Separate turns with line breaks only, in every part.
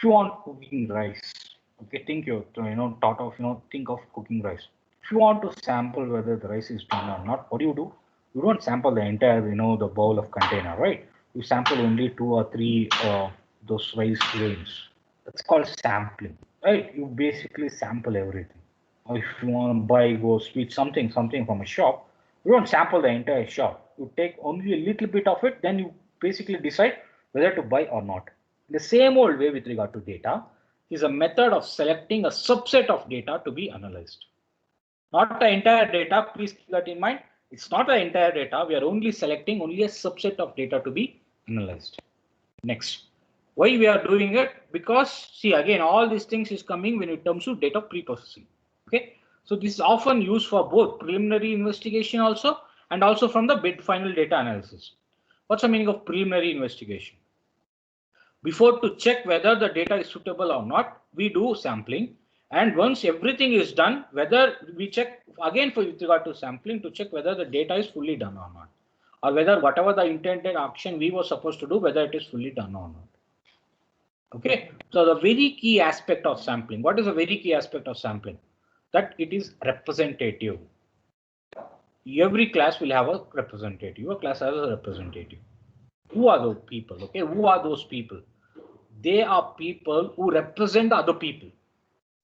If you want cooking rice, okay, think of cooking rice. If you want to sample whether the rice is done or not, what do? You don't sample the entire, the bowl of container, right? You sample only two or three those rice grains. That's called sampling, right? You basically sample everything. Or if you want to buy, go sweet something from a shop, you don't sample the entire shop. You take only a little bit of it, then you basically decide whether to buy or not. The same old way with regard to data is a method of selecting a subset of data to be analyzed. Not the entire data, please keep that in mind. It's not the entire data. We are only selecting only a subset of data to be analyzed. Next, why we are doing it? Because see again, all these things is coming when it comes to data pre-processing. Okay, so this is often used for both preliminary investigation also and also from the bid final data analysis. What's the meaning of preliminary investigation? Before to check whether the data is suitable or not, we do sampling. And once everything is done, whether we check again for with regard to sampling to check whether the data is fully done or not, or whether whatever the intended action we were supposed to do, whether it is fully done or not. Okay, so the very key aspect of sampling, what is a very key aspect of sampling? That it is representative. Every class will have a representative. Your class has a representative. Who are those people? Okay, who are those people? They are people who represent other people,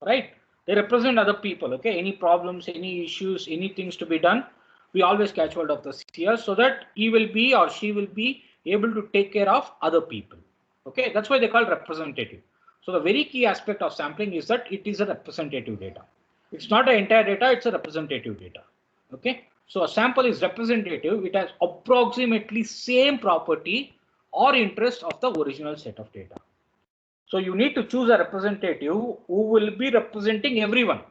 right? They represent other people. Okay, any problems, any issues, any things to be done, we always catch hold of the CR so that he will be or she will be able to take care of other people. Okay, that's why they call representative. So the very key aspect of sampling is that it is a representative data. It's not an entire data, it's a representative data. Okay, so a sample is representative. It has approximately same property or interest of the original set of data. So you need to choose a representative who will be representing everyone,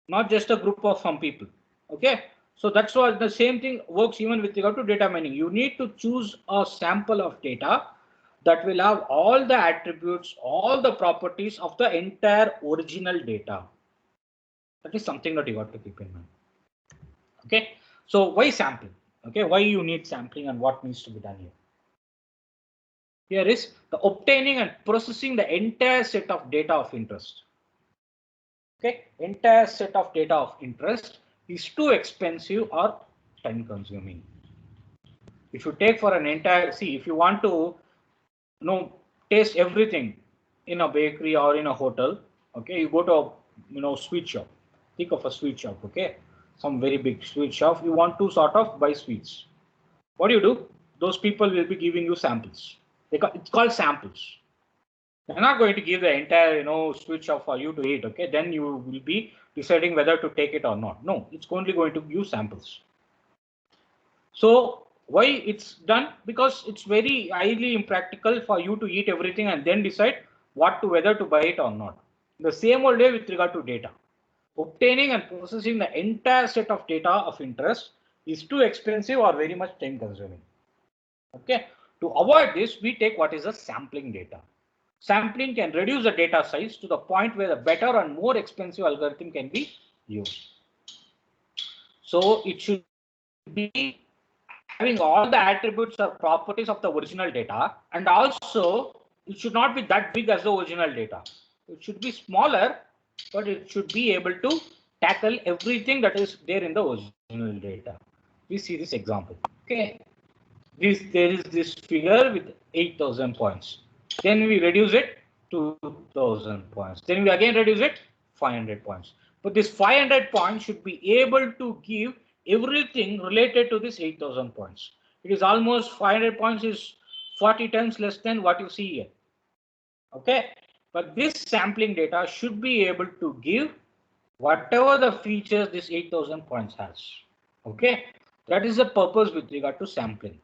not just a group of some people. Okay, so that's why the same thing works even with regard to data mining. You need to choose a sample of data that will have all the attributes, all the properties of the entire original data. That is something that you got to keep in mind. Okay, so why sampling? Okay, why you need sampling and what needs to be done here? Here is the obtaining and processing the entire set of data of interest. Okay, entire set of data of interest is too expensive or time consuming. If you take for an entire, see, if you want to taste everything in a bakery or in a hotel, okay, you go to a sweet shop. Think of a sweet shop, okay, some very big sweet shop. You want to sort of buy sweets. What do? Those people will be giving you samples. It's called samples. They're not going to give the entire, sweet shop for you to eat. Okay, then you will be deciding whether to take it or not. No, it's only going to give samples. So why it's done? Because it's very highly impractical for you to eat everything and then decide whether to buy it or not. The same old way with regard to data. Obtaining and processing the entire set of data of interest is too expensive or very much time consuming. Okay, to avoid this, we take what is a sampling data. Sampling can reduce the data size to the point where the better and more expensive algorithm can be used. So it should be having all the attributes or properties of the original data, and also it should not be that big as the original data. It should be smaller, but it should be able to tackle everything that is there in the original data. We see this example. Okay, there is this figure with 8,000 points. Then we reduce it to 2,000 points. Then we again reduce it 500 points. But this 500 points should be able to give everything related to this 8,000 points. It is almost 500 points is 40 times less than what you see here. Okay, but this sampling data should be able to give whatever the features this 8,000 points has. Okay, that is the purpose with regard to sampling.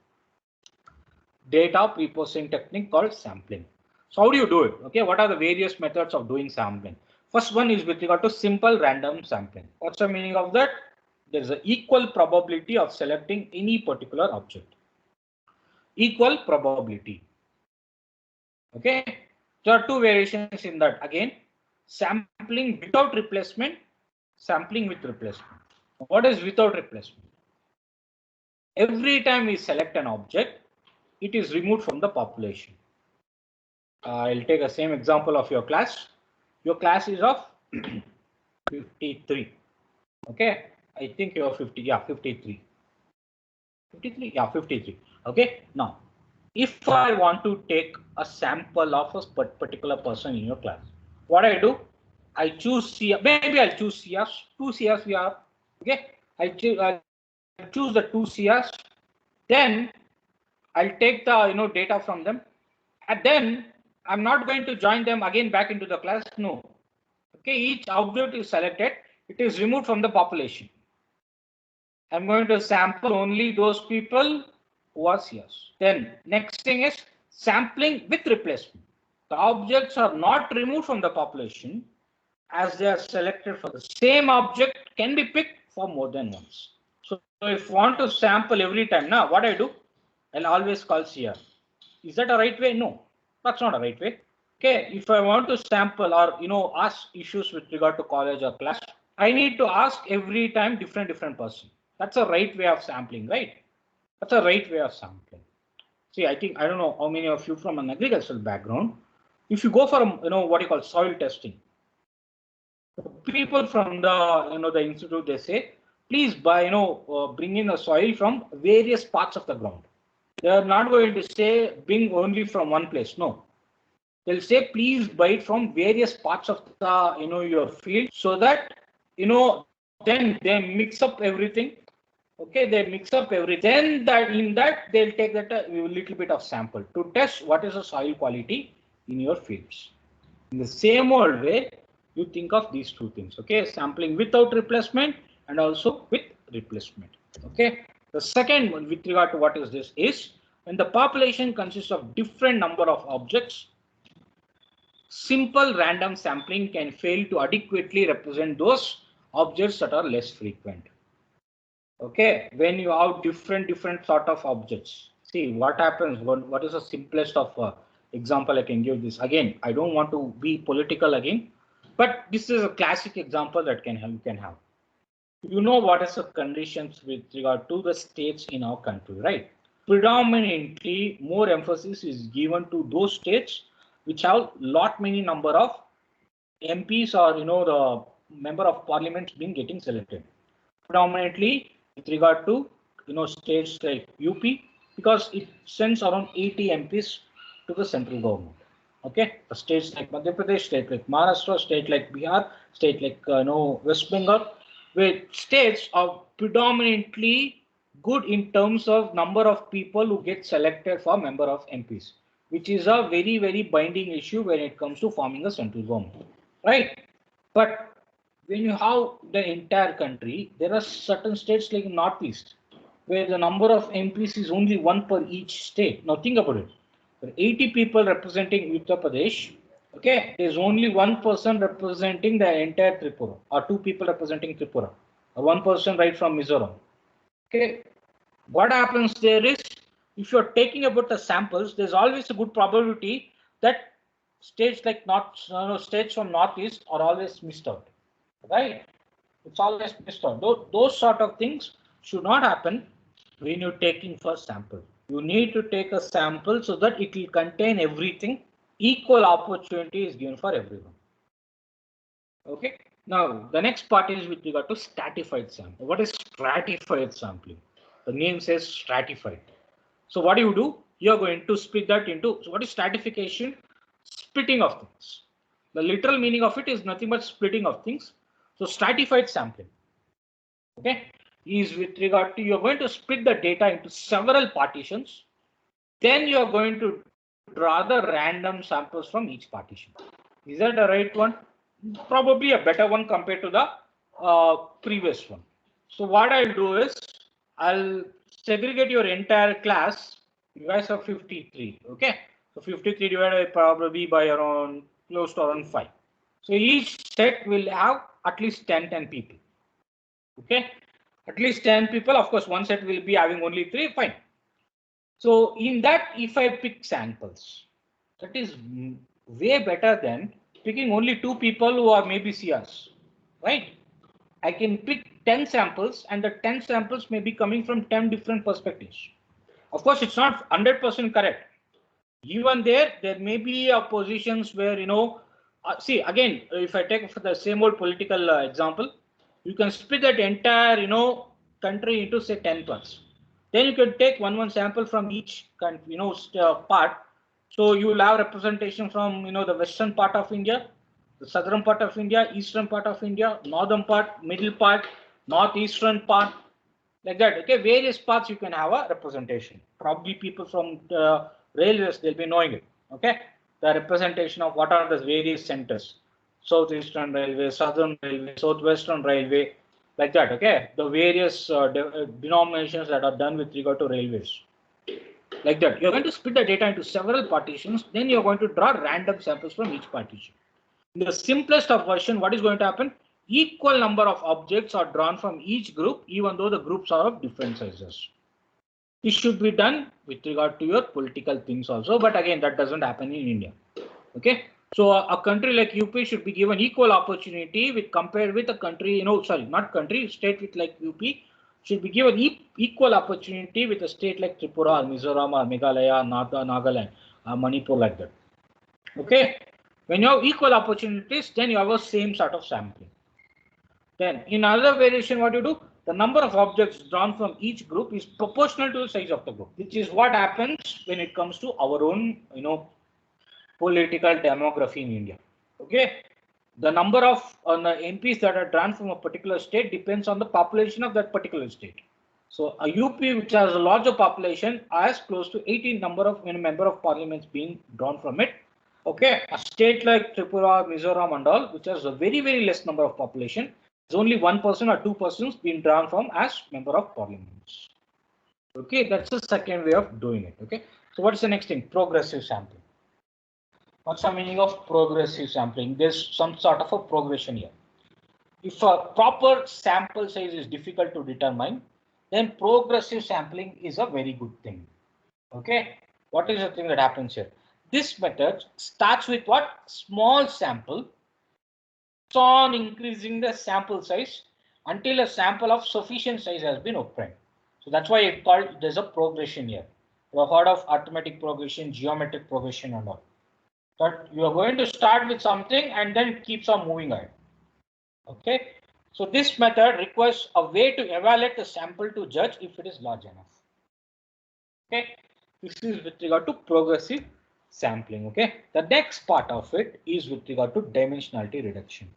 Data pre-processing technique called sampling. So how do you do it? Okay, what are the various methods of doing sampling? First one is with regard to simple random sampling. What's the meaning of that? There is an equal probability of selecting any particular object. Equal probability. Okay, there are two variations in that. Again, sampling without replacement, sampling with replacement. What is without replacement? Every time we select an object, it is removed from the population. I'll take the same example of your class. Your class is of 53. Okay, I think you're 50. Yeah, 53. 53. Yeah, 53. Okay, now if I want to take a sample of a particular person in your class, what I do, I choose C. Maybe I'll choose CS. Two CS we are. Okay, I'll choose the two CS. Then I'll take the data from them, and then I'm not going to join them again back into the class. No. Okay, each object is selected. It is removed from the population. I'm going to sample only those people who are CS. Then next thing is sampling with replacement. The objects are not removed from the population as they are selected for the same object can be picked for more than once. So if I want to sample every time, now what I do, I'll always call CR. Is that a right way? No, that's not a right way. Okay, if I want to sample or ask issues with regard to college or class, I need to ask every time different person. That's a right way of sampling, right? That's a right way of sampling. See, I think I don't know how many of you from an agricultural background. If you go for what you call soil testing, people from the the institute, they say please bring in the soil from various parts of the ground. They are not going to say bring only from one place. No, they'll say please buy it from various parts of the your field, so that then they mix up everything. Okay, they mix up everything. Then that in that they'll take that a little bit of sample to test what is the soil quality in your fields. In the same old way, you think of these two things. Okay, sampling without replacement and also with replacement. Okay, the second one with regard to what is this is when the population consists of different number of objects, simple random sampling can fail to adequately represent those objects that are less frequent. Okay, when you have different sort of objects, see what happens. What is the simplest of example I can give this? Again, I don't want to be political again, but this is a classic example that you can have. You know what is the conditions with regard to the states in our country, right? Predominantly, more emphasis is given to those states which have lot many number of MPs or the member of parliament being getting selected. Predominantly with regard to states like UP, because it sends around 80 MPs to the central government. Okay, the states like Madhya Pradesh, state like Maharashtra, state like Bihar, state like West Bengal, where states are predominantly good in terms of number of people who get selected for member of MPs, which is a very binding issue when it comes to forming a central government, right? But when you have the entire country, there are certain states like Northeast, where the number of MPs is only one per each state. Now think about it. There are 80 people representing Uttar Pradesh. Okay, there's only one person representing the entire Tripura, or two people representing Tripura, or one person right from Mizoram. Okay, what happens there is if you're taking about the samples, there's always a good probability that states like states from Northeast are always missed out, right? It's always missed out. Those sort of things should not happen when you're taking for sample. You need to take a sample so that it will contain everything. Equal opportunity is given for everyone. Okay. Now the next part is with regard to stratified sampling. What is stratified sampling? The name says stratified. So what do you do? You're going to split that into, so what is stratification? Splitting of things. The literal meaning of it is nothing but splitting of things. So stratified sampling, okay, is with regard to, you're going to split the data into several partitions. Then you're going to draw the random samples from each partition. Is that the right one? Probably a better one compared to the previous one. So what I'll do is I'll segregate your entire class. You guys are 53. Okay. So 53 divided probably by around close to around 5. So each set will have at least 10 people. Okay. At least 10 people. Of course, one set will be having only 3. Fine. So in that, if I pick samples, that is way better than picking only 2 people who are maybe CRs, right? I can pick 10 samples and the 10 samples may be coming from 10 different perspectives. Of course, it's not 100% correct. Even there may be positions where, see again, if I take for the same old political example, you can split that entire, country into say 10 parts. Then you can take one sample from each country, part. So you will have representation from, the western part of India, the southern part of India, eastern part of India, northern part, middle part, northeastern part, like that. Okay, various parts you can have a representation. Probably people from railways, they'll be knowing it. Okay, the representation of what are the various centers: southeastern railway, southern railway, southwestern railway, like that. Okay, the various denominations that are done with regard to railways, like that. You're going to split the data into several partitions, then you're going to draw random samples from each partition. In the simplest of version, what is going to happen? Equal number of objects are drawn from each group, even though the groups are of different sizes. This should be done with regard to your political things also, but again, that doesn't happen in India. Okay, so a country like UP should be given equal opportunity with compared with a country, not country, state with like UP should be given equal opportunity with a state like Tripura, Mizoram, or Meghalaya, Nagaland, Manipur, like that. Okay, when you have equal opportunities, then you have a same sort of sampling. Then in another variation, what you do, the number of objects drawn from each group is proportional to the size of the group, which is what happens when it comes to our own, political demography in India. Okay, the number of MPs that are drawn from a particular state depends on the population of that particular state. So a UP which has a larger population has close to 18 number of member of parliaments being drawn from it. Okay, a state like Tripura, Mizoram and all, which has a very, very less number of population, there's only 1% or 2% being drawn from as member of parliaments. Okay, that's the second way of doing it. Okay, so what's the next thing? Progressive sampling. What's the meaning of progressive sampling? There's some sort of a progression here. If a proper sample size is difficult to determine, then progressive sampling is a very good thing. Okay, what is the thing that happens here? This method starts with what? Small sample, so on increasing the sample size until a sample of sufficient size has been obtained. So that's why it called there's a progression here. You have heard of arithmetic progression, geometric progression and all. But you are going to start with something and then it keeps on moving ahead. Okay, so this method requires a way to evaluate the sample to judge if it is large enough. Okay, this is with regard to progressive sampling. Okay, the next part of it is with regard to dimensionality reduction.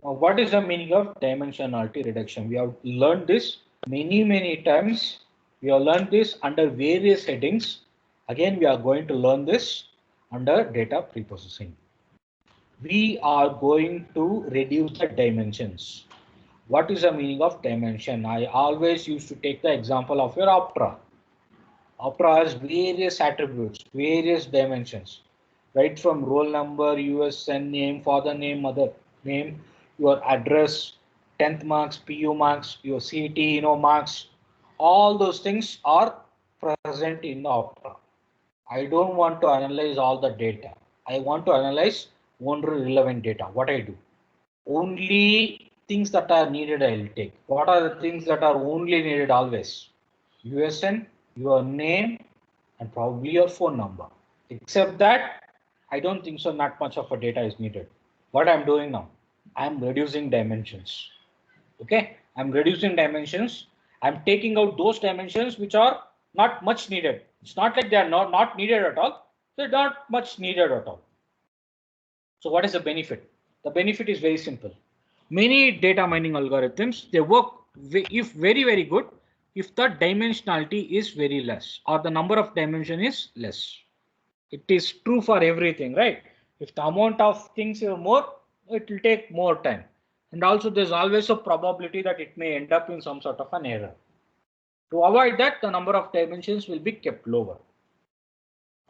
Now, what is the meaning of dimensionality reduction? We have learned this many times. We have learned this under various headings. Again, we are going to learn this under data preprocessing. We are going to reduce the dimensions. What is the meaning of dimension? I always used to take the example of your Opera. Opera has various attributes, various dimensions, right from roll number, USN name, father name, mother name, your address, 10th marks, PU marks, your CET, marks. All those things are present in the Opera. I don't want to analyze all the data. I want to analyze only relevant data. What I do? Only things that are needed I will take. What are the things that are only needed always? USN, your name, and probably your phone number. Except that, I don't think so not much of a data is needed. What I'm doing now, I'm reducing dimensions. Okay, I'm reducing dimensions. I'm taking out those dimensions which are not much needed. It's not like they are not needed at all. They're not much needed at all. So what is the benefit? The benefit is very simple. Many data mining algorithms, they work if very good if the dimensionality is very less or the number of dimension is less. It is true for everything, right? If the amount of things are more, it will take more time. And also there's always a probability that it may end up in some sort of an error. To avoid that, the number of dimensions will be kept lower.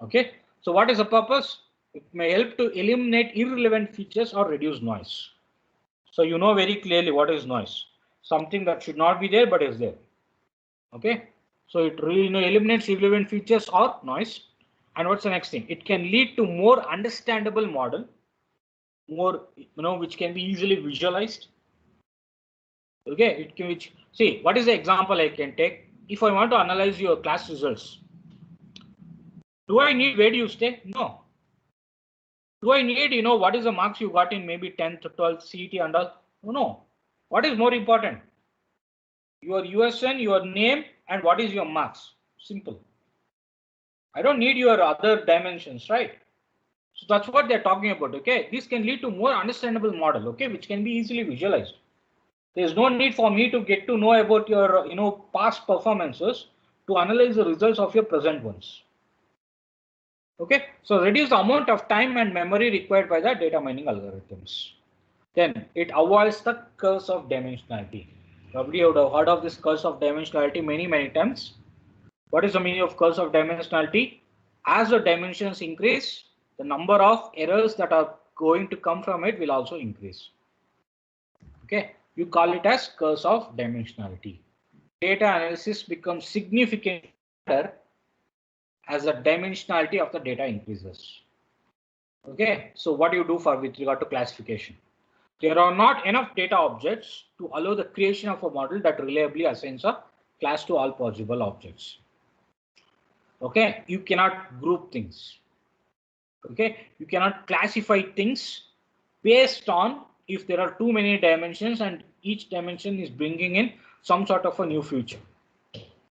Okay, so what is the purpose? It may help to eliminate irrelevant features or reduce noise. So you know very clearly what is noise. Something that should not be there but is there. Okay, so it really eliminates irrelevant features or noise. And what's the next thing? It can lead to more understandable model, more which can be easily visualized. Okay, it can see what is the example I can take. If I want to analyze your class results, Do I need where do you stay? No. Do I need, what is the marks you got in maybe 10th, 12th, CET and all? No. What is more important? Your USN, your name, and what is your marks? Simple. I don't need your other dimensions, right? So that's what they're talking about, okay? This can lead to more understandable model, okay, which can be easily visualized. There's no need for me to get to know about your, past performances to analyze the results of your present ones. Okay, so reduce the amount of time and memory required by the data mining algorithms. Then it avoids the curse of dimensionality. Probably you would have heard of this curse of dimensionality many times. What is the meaning of curse of dimensionality? As the dimensions increase, the number of errors that are going to come from it will also increase. Okay, you call it as curse of dimensionality. Data analysis becomes significantly better as the dimensionality of the data increases. Okay, so what do you do for with regard to classification? There are not enough data objects to allow the creation of a model that reliably assigns a class to all possible objects. Okay, you cannot group things. Okay, you cannot classify things based on if there are too many dimensions and each dimension is bringing in some sort of a new feature.